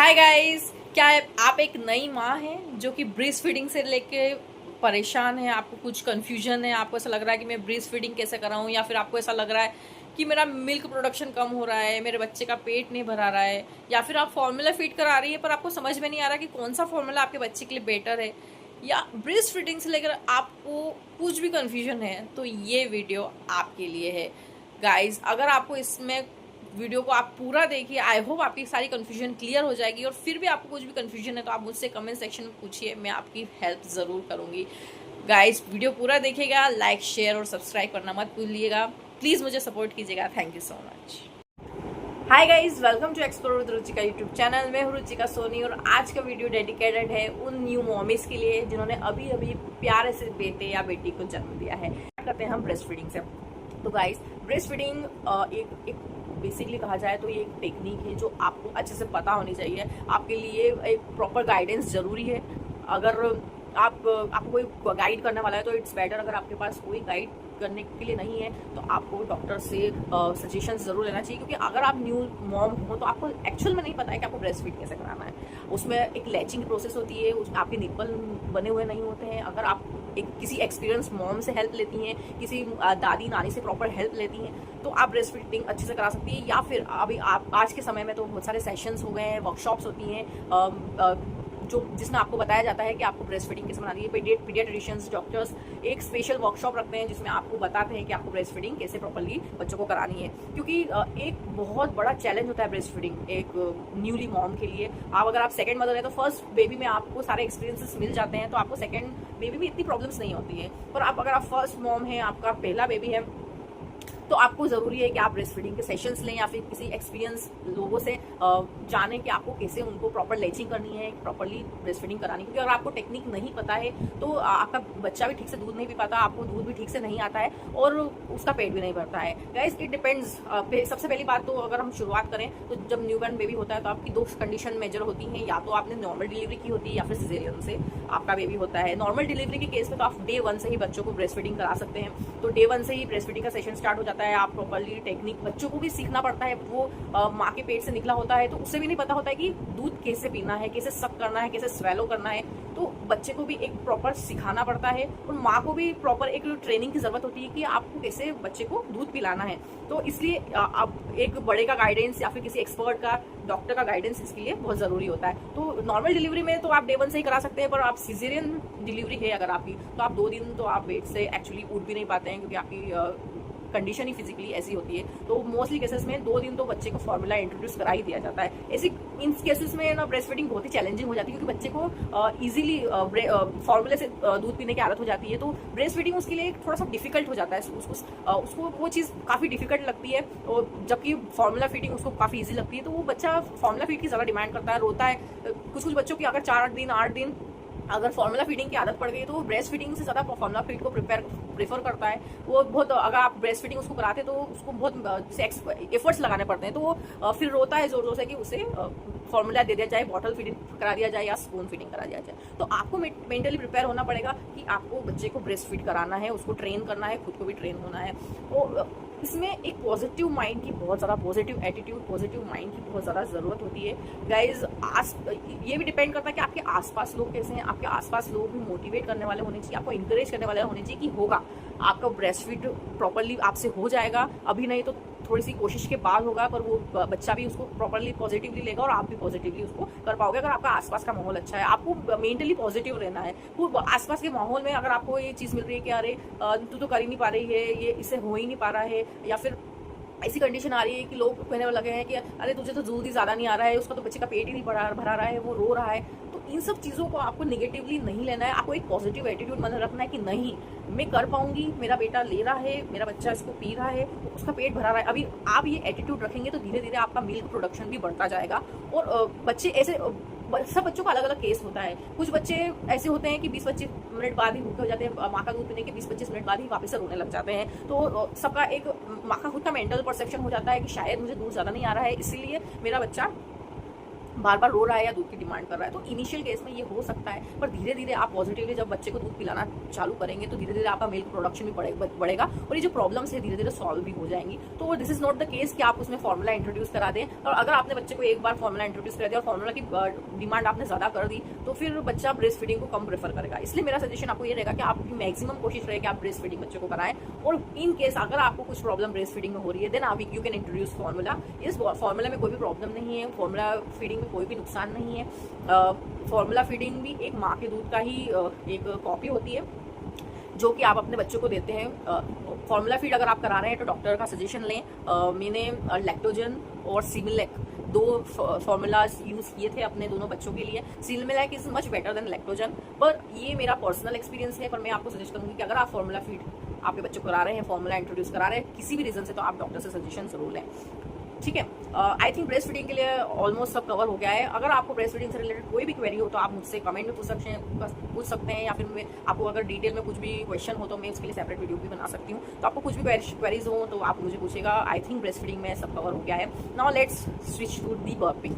Hi guys, क्या आप एक नई माँ हैं जो कि ब्रेस्ट फीडिंग से लेके परेशान है? आपको कुछ कंफ्यूजन है, आपको ऐसा लग रहा है कि मैं ब्रेस्ट फीडिंग कैसे कराऊं, या फिर आपको ऐसा लग रहा है कि मेरा मिल्क प्रोडक्शन कम हो रहा है, मेरे बच्चे का पेट नहीं भरा रहा है, या फिर आप फॉर्मूला फीड करा रही है पर आपको समझ में नहीं आ रहा कि कौन सा फॉर्मूला आपके बच्चे के लिए बेटर है, या ब्रेस्ट फीडिंग से लेकर आपको कुछ भी कंफ्यूजन है, तो ये वीडियो आपके लिए है गाइज। अगर आपको इसमें वीडियो को आप पूरा देखिए, आई होप आपकी सारी कन्फ्यूजन क्लियर हो जाएगी। और फिर भी आपको कुछ भी कन्फ्यूजन है तो आप मुझसे कमेंट सेक्शन में पूछिए, मैं आपकी हेल्प ज़रूर करूँगी। गाइस, वीडियो पूरा देखिएगा, लाइक शेयर और सब्सक्राइब करना मत भूलिएगा। प्लीज़ मुझे सपोर्ट कीजिएगा। Thank you so much. Hi guys, welcome to explore with Ruchika YouTube channel. मैं हूँ रुचिका सोनी और आज का वीडियो डेडिकेटेड है उन न्यू मॉमीज के लिए जिन्होंने अभी अभी प्यारे से बेटे या बेटी को जन्म दिया है। करते हैं हम ब्रेस्ट फीडिंग से। तो गाइस, ब्रेस्ट फीडिंग एक बेसिकली कहा जाए तो ये एक टेक्निक है जो आपको अच्छे से पता होनी चाहिए। आपके लिए एक प्रॉपर गाइडेंस जरूरी है। अगर आपको कोई गाइड करने वाला है तो इट्स बेटर, अगर आपके पास कोई गाइड करने के लिए नहीं है तो आपको डॉक्टर से सजेशन जरूर लेना चाहिए, क्योंकि अगर आप न्यू मॉम हो तो आपको एक्चुअल में नहीं पता है कि आपको ब्रेस्ट फीड कैसे कराना है। उसमें एक लैचिंग प्रोसेस होती है, उसमें आपके निप्पल बने हुए नहीं होते हैं। अगर आप किसी एक्सपीरियंस मॉम से हेल्प लेती हैं, किसी दादी नानी से प्रॉपर हेल्प लेती हैं, तो आप ब्रेस्ट फीडिंग अच्छे से करा सकती हैं। या फिर अभी आप आज के समय में तो बहुत सारे सेशंस हो गए हैं, वर्कशॉप्स होती हैं जो जिसमें आपको बताया जाता है कि आपको ब्रेस्ट फीडिंग कैसे बनानी है। पीडियाट्रिशियंस डॉक्टर्स एक स्पेशल वर्कशॉप रखते हैं जिसमें आपको बताते हैं कि आपको ब्रेस्ट फीडिंग कैसे प्रॉपर्ली बच्चों को करानी है, क्योंकि एक बहुत बड़ा चैलेंज होता है ब्रेस्ट फीडिंग एक न्यूली मॉम के लिए। अगर आप सेकंड मदर है तो फर्स्ट बेबी में आपको सारे एक्सपीरियंसेस मिल जाते हैं, तो आपको सेकंड बेबी में इतनी प्रॉब्लम्स नहीं होती है। पर अगर आप फर्स्ट मॉम है, आपका पहला बेबी है, तो आपको ज़रूरी है कि आप ब्रेस्ट फीडिंग के सेशंस लें या फिर किसी एक्सपीरियंस लोगों से जानें कि आपको कैसे उनको प्रॉपर लेचिंग करनी है, प्रॉपर्ली ब्रेस्ट फीडिंग करानी है। क्योंकि अगर आपको टेक्निक नहीं पता है तो आपका बच्चा भी ठीक से दूध नहीं पी पाता, आपको दूध भी ठीक से नहीं आता है और उसका पेट भी नहीं भरता है। Guys, it depends. सबसे पहली बात तो अगर हम शुरुआत करें तो जब न्यूबॉर्न बेबी होता है तो आपकी दो कंडीशन मेजर होती हैं, या तो आपने नॉर्मल डिलीवरी की होती है या फिर सिजेरियन से आपका बेबी होता है। नॉर्मल डिलीवरी के केस में तो आप डे 1 से ही बच्चों को ब्रेस्ट फीडिंग करा सकते हैं। तो डे 1 से ही ब्रेस्ट फीडिंग का सेशन स्टार्ट हो जाता है। आप प्रॉपर्ली टेक्निक बच्चों को भी सीखना पड़ता है, वो माँ के पेट से निकला होता है तो उसे भी नहीं पता होता है कि दूध कैसे पीना है, कैसे सक करना है, कैसे स्वेलो करना है। तो बच्चे को भी एक प्रॉपर सिखाना पड़ता है और माँ को भी प्रॉपर एक ट्रेनिंग की जरूरत होती है कि आपको कैसे बच्चे को दूध पिलाना है। तो इसलिए अब एक बड़े का गाइडेंस या फिर किसी एक्सपर्ट का, डॉक्टर का गाइडेंस इसके लिए बहुत जरूरी होता है। तो नॉर्मल डिलीवरी में तो आप डे 1 से ही करा सकते हैं, पर आप सिजेरियन डिलीवरी है अगर आपकी, तो आप 2 दिन तो आप बेड से एक्चुअली उठ भी नहीं पाते हैं, क्योंकि आपकी कंडीशन ही फिजिकली ऐसी होती है। तो मोस्टली केसेस में 2 दिन तो बच्चे को फॉर्मूला इंट्रोड्यूस करा ही दिया जाता है। ऐसी इन केसेस में ना ब्रेस्ट फीडिंग बहुत ही चैलेंजिंग हो जाती है, क्योंकि बच्चे को इजीली फॉर्मूले से दूध पीने की आदत हो जाती है। तो ब्रेस्ट फीडिंग उसके लिए थोड़ा सा डिफिकल्ट हो जाता है, उसको वो चीज़ काफ़ी डिफिकल्ट लगती है, और जबकि फॉर्मूला फीडिंग उसको काफ़ी ईजी लगती है। तो वो बच्चा फॉर्मूला फीड की ज़्यादा डिमांड करता है, रोता है। कुछ बच्चों की अगर 4-8 दिन 8 दिन अगर फॉर्मूला फीडिंग की आदत पड़ गई तो वो ब्रेस्ट फीडिंग से ज़्यादा फॉर्मूला फीड को प्रेफर करता है। वो बहुत, अगर आप ब्रेस्ट फीडिंग उसको कराते तो उसको बहुत एफर्ट्स लगाने पड़ते हैं, तो वो फिर रोता है जोर जोर से कि उसे फॉर्मूला दे दिया जाए, बॉटल फीडिंग करा दिया जाए या स्पून फीडिंग करा दिया जाए। तो आपको मेंटली प्रिपेयर होना पड़ेगा कि आपको बच्चे को ब्रेस्ट फीड कराना है, उसको ट्रेन करना है, खुद को भी ट्रेन होना है। तो इसमें एक पॉजिटिव माइंड की बहुत ज़्यादा, पॉजिटिव एटीट्यूड, पॉजिटिव माइंड की बहुत ज़्यादा ज़रूरत होती है। गाइज, ये भी डिपेंड करता है कि आपके आसपास लोग कैसे हैं। आपके आसपास लोग भी मोटिवेट करने वाले होने चाहिए, आपको इंकरेज करने वाले होने चाहिए कि होगा, आपका ब्रेस्ट फीड प्रॉपरली आपसे हो जाएगा। अभी नहीं तो थोड़ी सी कोशिश के बाद होगा, पर वो बच्चा भी उसको प्रॉपरली पॉजिटिवली लेगा और आप भी पॉजिटिवली उसको कर पाओगे अगर आपका आसपास का माहौल अच्छा है। आपको मेंटली पॉजिटिव रहना है। वो आसपास के माहौल में अगर आपको ये चीज़ मिल रही है कि अरे तू तो कर ही नहीं पा रही है, ये इससे हो ही नहीं पा रहा है, या फिर ऐसी कंडीशन आ रही है कि लोग कहने लगे हैं कि अरे तुझे तो दूध ही ज़्यादा नहीं आ रहा है, उसका तो बच्चे का पेट ही नहीं भरा रहा है, वो रो रहा है, तो इन सब चीज़ों को आपको निगेटिवली नहीं लेना है। आपको एक पॉजिटिव एटीट्यूड मन रखना है कि नहीं, मैं कर पाऊंगी, मेरा बेटा ले रहा है, मेरा बच्चा इसको पी रहा है, उसका पेट भरा रहा है। अभी आप ये एटीट्यूड रखेंगे तो धीरे धीरे आपका मिल्क प्रोडक्शन भी बढ़ता जाएगा। और बच्चे ऐसे, सब बच्चों का अलग अलग केस होता है। कुछ बच्चे ऐसे होते हैं कि 20-25 मिनट बाद ही भूखे हो जाते हैं, माँ का दूध पीने के 20-25 मिनट बाद ही वापस से रोने लग जाते हैं। तो सबका एक माँ का खुद का मेंटल परसेप्शन हो जाता है कि शायद मुझे दूध ज़्यादा नहीं आ रहा है, इसीलिए मेरा बच्चा बार बार रो रहा है या दूध की डिमांड कर रहा है, तो इनिशियल केस में ये हो सकता है, पर धीरे धीरे आप पॉजिटिवली जब बच्चे को दूध पिलाना चालू करेंगे तो धीरे धीरे आपका मिल्क प्रोडक्शन भी बढ़ेगा और ये जो प्रॉब्लम्स है धीरे धीरे सॉल्व भी हो जाएंगी। तो this is not the case कि आप उसमें फॉर्मूला इंट्रोड्यूस करा दें, और अगर आपने बच्चे को एक बार फॉर्मूला इंट्रोड्यूस कर दिया और फॉर्मूला की डिमांड आपने ज्यादा कर दी तो फिर बच्चा ब्रेस्ट फीडिंग को कम प्रेफर करेगा। इसलिए मेरा सजेशन आपको ये रहेगा कि आपकी मैक्सिमम कोशिश रहे कि आप ब्रेस्ट फीडिंग बच्चे को कराएं, और इन केस अगर आपको कुछ प्रॉब्लम ब्रेस्ट फीडिंग में हो रही है देन आप यू कैन इंट्रोड्यूस फॉर्मूला। इस फॉर्मूला में कोई भी प्रॉब्लम नहीं है, फॉर्मूला फीडिंग में कोई भी नुकसान नहीं है। फॉर्मूला फीडिंग भी एक माँ के दूध का ही एक कॉपी होती है जो कि आप अपने बच्चों को देते हैं। फॉर्मूला फीड अगर आप करा रहे हैं तो डॉक्टर का सजेशन लें। मैंने लैक्टोजन और सिमिलैक 2 फॉर्मूलाज यूज किए थे अपने दोनों बच्चों के लिए। Similac is much better than lactogen, पर ये मेरा पर्सनल एक्सपीरियंस है। पर मैं आपको सजेस्ट करूंगी कि अगर आप फॉर्मूला फीड आपके बच्चों को करा रहे हैं, फॉर्मूला इंट्रोड्यूस करा रहे हैं किसी भी रीजन से, तो आप डॉक्टर से सजेशन जरूर लें, ठीक है। आई थिंक ब्रेस्ट फीडिंग के लिए ऑलमोस्ट सब कवर हो गया है। अगर आपको ब्रेस्ट फीडिंग से रिलेटेड कोई भी क्वेरी हो तो आप मुझसे कमेंट में पूछ सकते हैं, या फिर मैं आपको अगर डिटेल में कुछ भी क्वेश्चन हो तो मैं उसके लिए सेपरेट वीडियो भी बना सकती हूँ। तो आपको कुछ भी क्वेरीज हो तो आप मुझे पूछेगा। आई थिंक ब्रेस्ट फीडिंग में सब कवर हो गया है। Now let's switch to the burping.